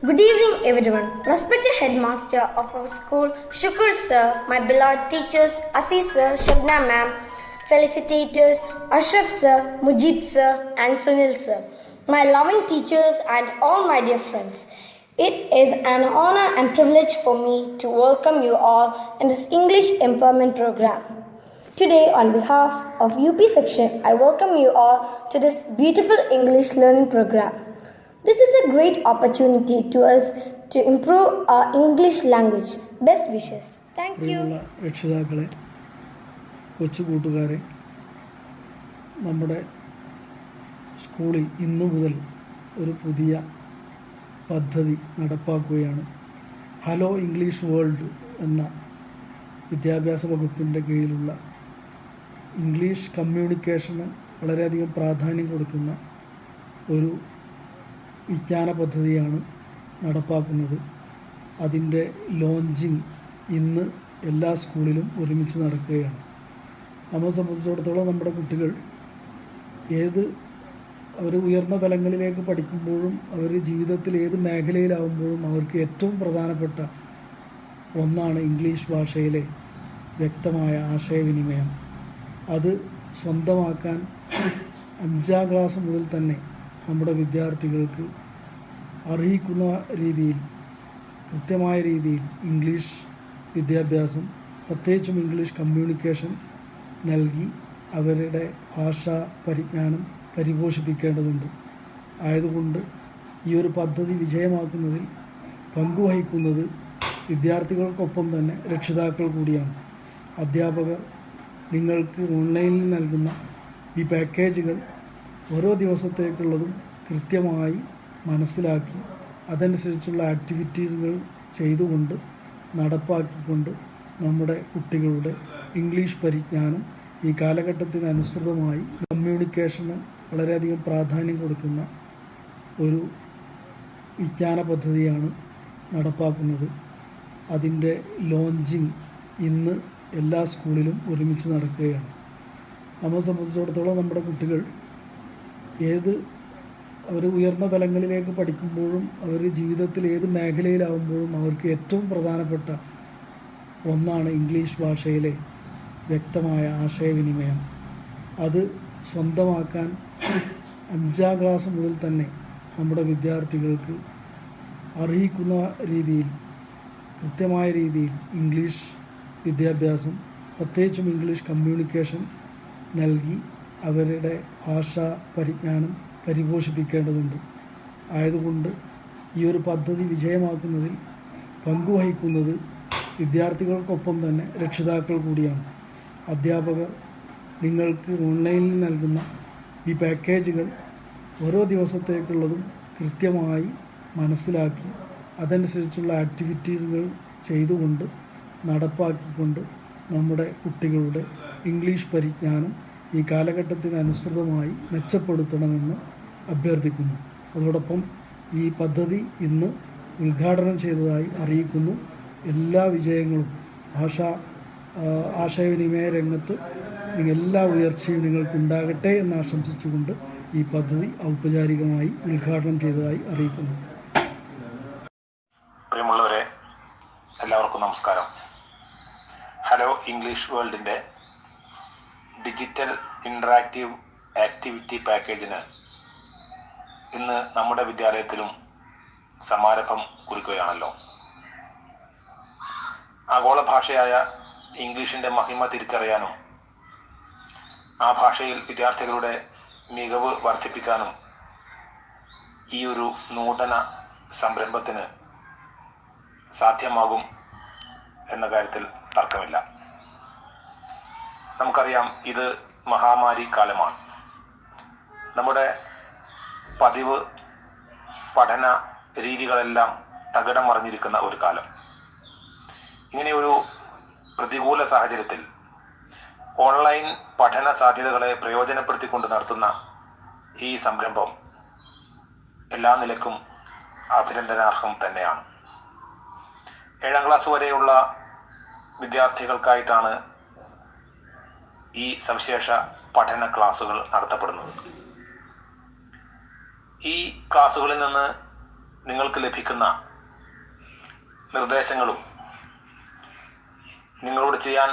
Good evening, everyone. Respected headmaster of our school, Shukr sir, my beloved teachers, Aziz sir, Shabna ma'am, felicitators, Ashraf sir, Mujib sir, and Sunil sir, my loving teachers, and all my dear friends. It is an honor and privilege for me to welcome you all in this English Empowerment Program. Today, on behalf of UP section, I welcome you all to this beautiful English learning program. This is a great opportunity to us to improve our English language. Best wishes. Thank you. പ്രിയമുള്ള രക്ഷിതാക്കളെ, കൊച്ചുകൂട്ടുകാരെ, നമ്മുടെ സ്കൂളിൽ ഇന്നു മുതൽ ഒരു പുതിയ പദ്ധതി നടപ്പാക്കുകയാണ്. Hello English world എന്ന വിദ്യാഭ്യാസ വകുപ്പിൻ്റെ കീഴിലുള്ള ഇംഗ്ലീഷ് കമ്മ്യൂണിക്കേഷന് വളരെയധികം പ്രാധാന്യം കൊടുക്കുന്ന ഒരു വിജ്ഞാന പദ്ധതിയാണ് നടപ്പാക്കുന്നത്. അതിൻ്റെ ലോഞ്ചിങ് ഇന്ന് എല്ലാ സ്കൂളിലും ഒരുമിച്ച് നടക്കുകയാണ്. നമ്മെ സംബന്ധിച്ചിടത്തോളം നമ്മുടെ കുട്ടികൾ അവർ ഉയർന്ന തലങ്ങളിലേക്ക് പഠിക്കുമ്പോഴും അവർ ജീവിതത്തിൽ ഏത് മേഖലയിലാവുമ്പോഴും അവർക്ക് ഏറ്റവും പ്രധാനപ്പെട്ട ഒന്നാണ് ഇംഗ്ലീഷ് ഭാഷയിലെ വ്യക്തമായ ആശയവിനിമയം. അത് സ്വന്തമാക്കാൻ 5ാം ക്ലാസ് മുതൽ തന്നെ നമ്മുടെ വിദ്യാർത്ഥികൾക്ക് അർഹിക്കുന്ന രീതിയിൽ, കൃത്യമായ രീതിയിൽ ഇംഗ്ലീഷ് വിദ്യാഭ്യാസം, പ്രത്യേകിച്ചും ഇംഗ്ലീഷ് കമ്മ്യൂണിക്കേഷൻ നൽകി അവരുടെ ഭാഷാ പരിജ്ഞാനം പരിപോഷിപ്പിക്കേണ്ടതുണ്ട്. ആയതുകൊണ്ട് ഈ ഒരു പദ്ധതി വിജയമാക്കുന്നതിൽ പങ്കുവഹിക്കുന്നത് വിദ്യാർത്ഥികൾക്കൊപ്പം തന്നെ രക്ഷിതാക്കൾ കൂടിയാണ്. അധ്യാപകർ നിങ്ങൾക്ക് ഓൺലൈനിൽ നൽകുന്ന ഈ പാക്കേജുകൾ ഓരോ ദിവസത്തേക്കുള്ളതും കൃത്യമായി മനസ്സിലാക്കി അതനുസരിച്ചുള്ള ആക്ടിവിറ്റീസുകൾ ചെയ്തുകൊണ്ട് നടപ്പാക്കിക്കൊണ്ട് നമ്മുടെ കുട്ടികളുടെ ഇംഗ്ലീഷ് പരിജ്ഞാനം ഈ കാലഘട്ടത്തിനനുസൃതമായി കമ്മ്യൂണിക്കേഷന് വളരെയധികം പ്രാധാന്യം കൊടുക്കുന്ന ഒരു വിജ്ഞാന പദ്ധതിയാണ് നടപ്പാക്കുന്നത്. അതിൻ്റെ ലോഞ്ചിങ് ഇന്ന് എല്ലാ സ്കൂളിലും ഒരുമിച്ച് നടക്കുകയാണ്. നമ്മെ സംബന്ധിച്ചിടത്തോളം നമ്മുടെ കുട്ടികൾ അവർ ഉയർന്ന തലങ്ങളിലേക്ക് പഠിക്കുമ്പോഴും അവർ ജീവിതത്തിൽ ഏത് മേഖലയിലാവുമ്പോഴും അവർക്ക് ഏറ്റവും പ്രധാനപ്പെട്ട ഒന്നാണ് ഇംഗ്ലീഷ് ഭാഷയിലെ വ്യക്തമായ ആശയവിനിമയം. അത് സ്വന്തമാക്കാൻ 5ാം ക്ലാസ് മുതൽ തന്നെ നമ്മുടെ വിദ്യാർത്ഥികൾക്ക് അർഹിക്കുന്ന രീതിയിൽ, കൃത്യമായ രീതിയിൽ ഇംഗ്ലീഷ് വിദ്യാഭ്യാസം, പ്രത്യേകിച്ചും ഇംഗ്ലീഷ് കമ്മ്യൂണിക്കേഷൻ നൽകി അവരുടെ ഭാഷാ പരിജ്ഞാനം പരിപോഷിപ്പിക്കേണ്ടതുണ്ട്. ആയതുകൊണ്ട് ഈ ഒരു പദ്ധതി വിജയമാക്കുന്നതിൽ പങ്കുവഹിക്കുന്നത് വിദ്യാർത്ഥികൾക്കൊപ്പം തന്നെ രക്ഷിതാക്കൾ കൂടിയാണ്. അധ്യാപകർ നിങ്ങൾക്ക് ഓൺലൈനിൽ നൽകുന്ന ഈ പാക്കേജുകൾ ഓരോ ദിവസത്തേക്കുള്ളതും കൃത്യമായി മനസ്സിലാക്കി അതനുസരിച്ചുള്ള ആക്ടിവിറ്റീസുകൾ ചെയ്തുകൊണ്ട് നടപ്പാക്കിക്കൊണ്ട് നമ്മുടെ കുട്ടികളുടെ ഇംഗ്ലീഷ് പരിജ്ഞാനം ഈ കാലഘട്ടത്തിനനുസൃതമായി മെച്ചപ്പെടുത്തണമെന്ന് അഭ്യർത്ഥിക്കുന്നു. അതോടൊപ്പം ഈ പദ്ധതി ഇന്ന് ഉദ്ഘാടനം ചെയ്തതായി അറിയിക്കുന്നു. എല്ലാ വിജയങ്ങളും ആശയവിനിമയ രംഗത്ത് എല്ലാ ഉയർച്ചയും നിങ്ങൾക്കുണ്ടാകട്ടെ എന്ന് ആശംസിച്ചുകൊണ്ട് ഈ പദ്ധതി ഔപചാരികമായി ഉദ്ഘാടനം ചെയ്തതായി അറിയിക്കുന്നു. പ്രിയമുള്ളവരെ, എല്ലാവർക്കും നമസ്കാരം. ഹലോ ഇംഗ്ലീഷ് വേൾഡിൻ്റെ ഡിജിറ്റൽ ഇൻറ്ററാക്റ്റീവ് ആക്ടിവിറ്റി പാക്കേജിന് ഇന്ന് നമ്മുടെ വിദ്യാലയത്തിലും സമാരംഭം കുറിക്കുകയാണല്ലോ. ആഗോള ഭാഷയായ ഇംഗ്ലീഷിൻ്റെ മഹിമ തിരിച്ചറിയാനും ആ ഭാഷയിൽ വിദ്യാർത്ഥികളുടെ മികവ് വർദ്ധിപ്പിക്കാനും ഈ ഒരു നൂതന സംരംഭത്തിന് സാധ്യമാകും എന്ന കാര്യത്തിൽ തർക്കമില്ല. നമുക്കറിയാം, ഇത് മഹാമാരി കാലമാണ്. നമ്മുടെ പതിവ് പഠന രീതികളെല്ലാം തകിടം മറിഞ്ഞിരിക്കുന്ന ഒരു കാലം. ഇങ്ങനെയൊരു പ്രതികൂല സാഹചര്യത്തിൽ ഓൺലൈൻ പഠന സാധ്യതകളെ പ്രയോജനപ്പെടുത്തിക്കൊണ്ട് നടത്തുന്ന ഈ സംരംഭം എല്ലാ നിലക്കും അഭിനന്ദനാർഹം തന്നെയാണ്. 7ാം ക്ലാസ് വരെയുള്ള വിദ്യാർത്ഥികൾക്കായിട്ടാണ് ഈ സവിശേഷ പഠന ക്ലാസുകൾ നടത്തപ്പെടുന്നത്. ഈ ക്ലാസുകളിൽ നിന്ന് നിങ്ങൾക്ക് ലഭിക്കുന്ന നിർദ്ദേശങ്ങളും നിങ്ങളോട് ചെയ്യാൻ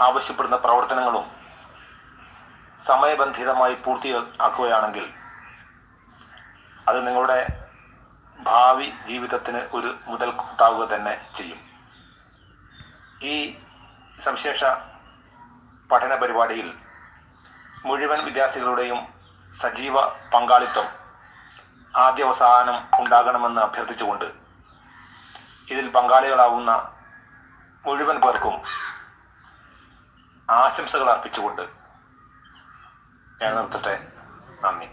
ആവശ്യപ്പെടുന്ന പ്രവർത്തനങ്ങളും സമയബന്ധിതമായി പൂർത്തിയാക്കുകയാണെങ്കിൽ അത് നിങ്ങളുടെ ഭാവി ജീവിതത്തിന് ഒരു മുതൽക്കൂട്ടാവുക തന്നെ ചെയ്യും. ഈ സവിശേഷ പഠന പരിപാടിയിൽ മുഴുവൻ വിദ്യാർത്ഥികളുടെയും സജീവ പങ്കാളിത്തം ആദ്യാവസാനം ഉണ്ടാകണമെന്ന് അഭ്യർത്ഥിച്ചുകൊണ്ട് ഇതിൽ പങ്കാളികളാവുന്ന മുഴുവൻ പേർക്കും ആശംസകൾ അർപ്പിച്ചുകൊണ്ട് ഞാൻ നിർത്തട്ടെ. നന്ദി.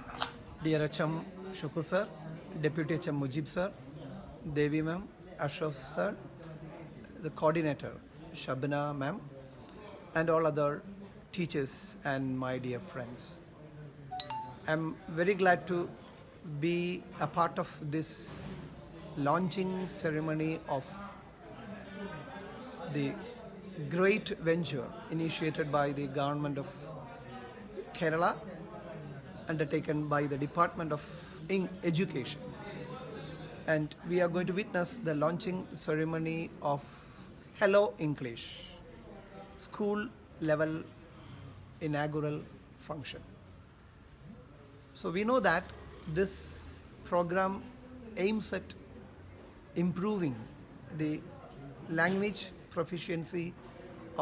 Dear HM Shukur sir, Deputy HM Mujib sir, Devi ma'am, Ashraf sir, the coordinator Shabna ma'am, and all other teachers and my dear friends. I'm very glad to be a part of this launching ceremony of the great venture initiated by the government of Kerala, undertaken by the Department of Education. And we are going to witness the launching ceremony of Hello English, school level inaugural function. So we know that this program aims at improving the language proficiency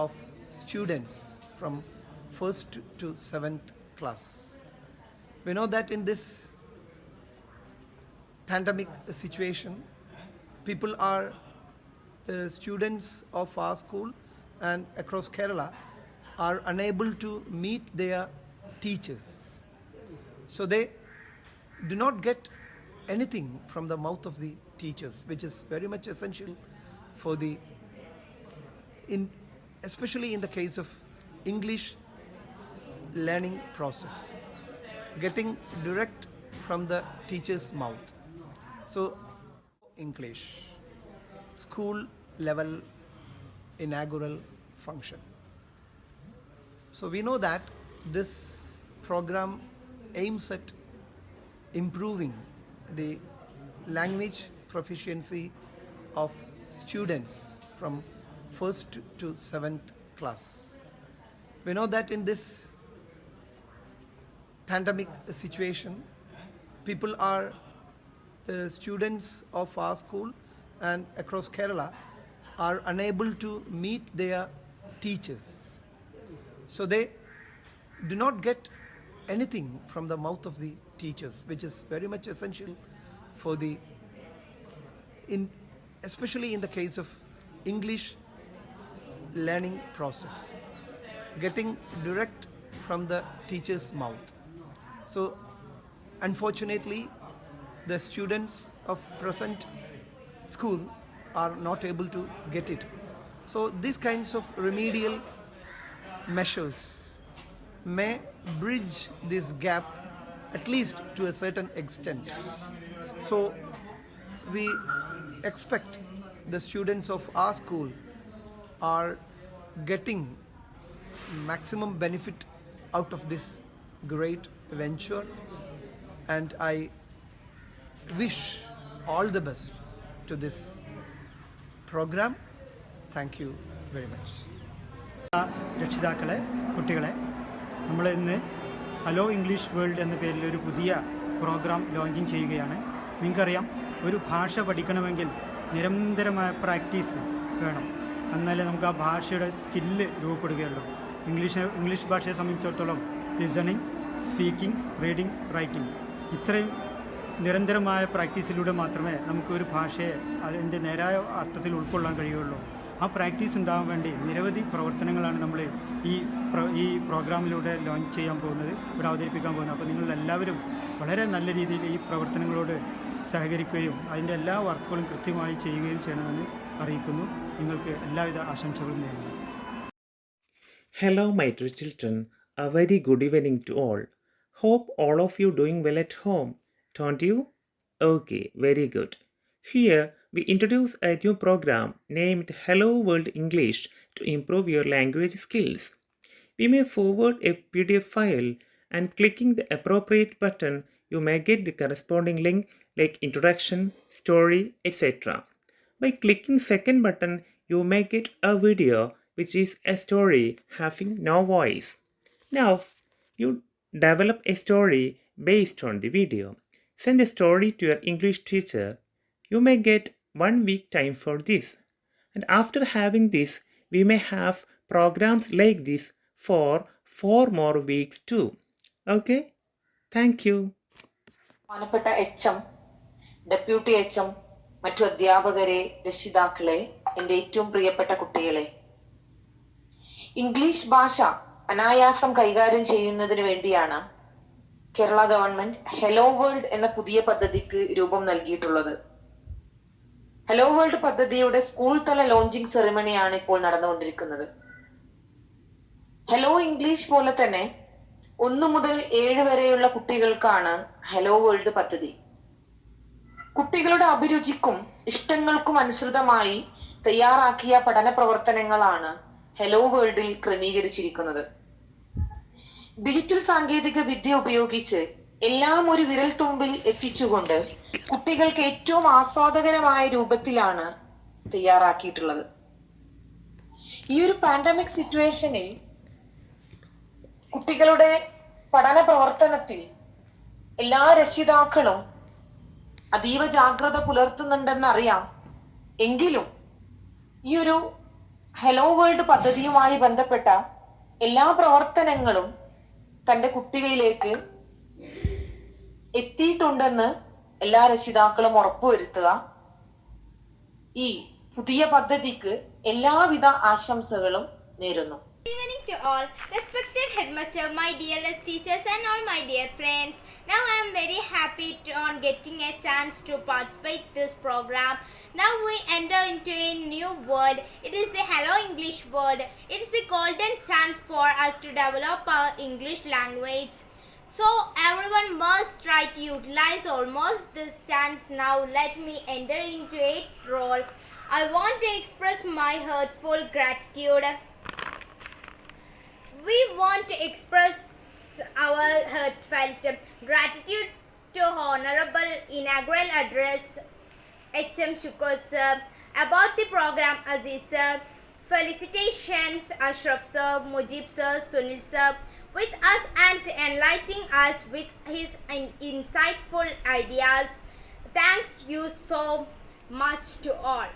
of students from 1st to 7th class. We know that in this pandemic situation, people are students of our school and across Kerala are unable to meet their teachers. So they do not get anything from the mouth of the teachers, which is very much essential for the, especially in the case of English learning process, getting direct from the teacher's mouth. So English, school level inaugural function. So we know that this program aims at improving the language proficiency of students from 1st to 7th class. We know that in this pandemic situation, people are students of our school and across Kerala are unable to meet their teachers. So they do not get anything from the mouth of the teachers, which is very much essential for the, especially in the case of English learning process, getting direct from the teacher's mouth. So unfortunately, the students of present school are not able to get it. So these kinds of remedial measures may bridge this gap at least to a certain extent. So we expect the students of our school are getting maximum benefit out of this great venture, and I wish all the best to this program. Thank you very much. രക്ഷിതാക്കളെ, കുട്ടികളെ, നമ്മൾ ഇന്ന് hello English world എന്ന പേരിൽ ഒരു പുതിയ programme launching ചെയ്യുകയാണ്. നിങ്ങൾക്കറിയാം, ഒരു ഭാഷ പഠിക്കണമെങ്കിൽ നിരന്തരമായ പ്രാക്ടീസ് വേണം. എന്നാലേ നമുക്ക് ആ ഭാഷയുടെ സ്കില്ല് രൂപപ്പെടുകയുള്ളൂ. ഇംഗ്ലീഷ് ഭാഷയെ സംബന്ധിച്ചിടത്തോളം ലിസണിങ്, സ്പീക്കിംഗ്, റീഡിംഗ്, റൈറ്റിംഗ്, ഇത്രയും നിരന്തരമായ പ്രാക്ടീസിലൂടെ മാത്രമേ നമുക്കൊരു ഭാഷയെ അതിൻ്റെ നേരായ അർത്ഥത്തിൽ ഉൾക്കൊള്ളാൻ കഴിയുള്ളൂ. ആ പ്രാക്ടീസ് ഉണ്ടാകാൻ വേണ്ടി നിരവധി പ്രവർത്തനങ്ങളാണ് നമ്മൾ ഈ പ്രോഗ്രാമിലൂടെ ലോഞ്ച് ചെയ്യാൻ പോകുന്നത്, ഇവിടെ അവതരിപ്പിക്കാൻ പോകുന്നത്. അപ്പോൾ നിങ്ങളെല്ലാവരും വളരെ നല്ല രീതിയിൽ ഈ പ്രവർത്തനങ്ങളോട് സഹകരിക്കുകയും അതിൻ്റെ എല്ലാ വർക്കുകളും കൃത്യമായി ചെയ്യുകയും ചെയ്യണമെന്ന് അറിയിക്കുന്നു. നിങ്ങൾക്ക് എല്ലാവിധ ആശംസകളും നേരുന്നു. Hello my dear children, a very good evening to all. Hope all of you doing well at home, don't you? Okay, very good. Here we introduce a new program named Hello World English to improve your language skills. We may forward a PDF file and clicking the appropriate button you may get the corresponding link like introduction, story, etc. By clicking second button, you may get a video which is a story having no voice. Now, you develop a story based on the video. Send the story to your English teacher. You may get 1 week time for this. And after having this, we may have programs like this for 4 more weeks too. Okay? Thank you. ബഹുമാനപ്പെട്ട എച്ച്.എം, deputy എച്ച്.എം, മറ്റു അധ്യാപകരെ, രക്ഷിതാക്കളെ, എൻ്റെ ഏറ്റവും പ്രിയപ്പെട്ട കുട്ടികളെ, English ഭാഷ അനായാസം കൈകാര്യം ചെയ്യുന്നതിന് വേണ്ടിയാണ് കേരള ഗവൺമെന്റ് ഹെലോ വേൾഡ് എന്ന പുതിയ പദ്ധതിക്ക് രൂപം നൽകിയിട്ടുള്ളത്. ഹെലോ വേൾഡ് പദ്ധതിയുടെ സ്കൂൾ തല ലോഞ്ചിങ് സെറിമണിയാണ് ഇപ്പോൾ നടന്നുകൊണ്ടിരിക്കുന്നത്. ഹെലോ ഇംഗ്ലീഷ് പോലെ തന്നെ 1 മുതൽ 7 വരെയുള്ള കുട്ടികൾക്കാണ് ഹെലോ വേൾഡ് പദ്ധതി. കുട്ടികളുടെ അഭിരുചിക്കും ഇഷ്ടങ്ങൾക്കും അനുസൃതമായി തയ്യാറാക്കിയ പഠന പ്രവർത്തനങ്ങളാണ് ഹെലോ വേൾഡിൽ ക്രമീകരിച്ചിരിക്കുന്നത്. ഡിജിറ്റൽ സാങ്കേതിക വിദ്യ ഉപയോഗിച്ച് എല്ലാം ഒരു വിരൽ തുമ്പിൽ എത്തിച്ചുകൊണ്ട് കുട്ടികൾക്ക് ഏറ്റവും ആസ്വാദകരമായ രൂപത്തിലാണ് തയ്യാറാക്കിയിട്ടുള്ളത്. ഈ ഒരു പാൻഡമിക് സിറ്റുവേഷനിൽ കുട്ടികളുടെ പഠന പ്രവർത്തനത്തിൽ എല്ലാ രക്ഷിതാക്കളും അതീവ ജാഗ്രത പുലർത്തുന്നുണ്ടെന്നറിയാം. എങ്കിലും ഈ ഒരു ഹെലോ വേൾഡ് പദ്ധതിയുമായി ബന്ധപ്പെട്ട എല്ലാ പ്രവർത്തനങ്ങളും തൻ്റെ കുട്ടികളിലേക്ക് എത്തിയിട്ടുണ്ടെന്ന് എല്ലാ രക്ഷിതാക്കളും ഉറപ്പുവരുത്തുക. ഈ പുതിയ പദ്ധതിക്ക് എല്ലാവിധ ആശംസകളും നേരുന്നു. Good evening to all, respected headmaster, my dearest teachers and all my dear friends. Now I am very happy on getting a chance to participate this program. Now we enter into a new word. It is the Hello English word. It is a golden chance for us to develop our English language. So everyone must try to utilize almost this chance. Now let me enter into a role. I want to express my heartful gratitude. We want to express our heartfelt gratitude to Honorable Inaugural Address H.M. Shukur Sir about the program Aziz Sir. Felicitations Ashraf Sir, Mujib Sir, Sunil Sir with us and enlightening us with his insightful ideas. Thanks you so much to all.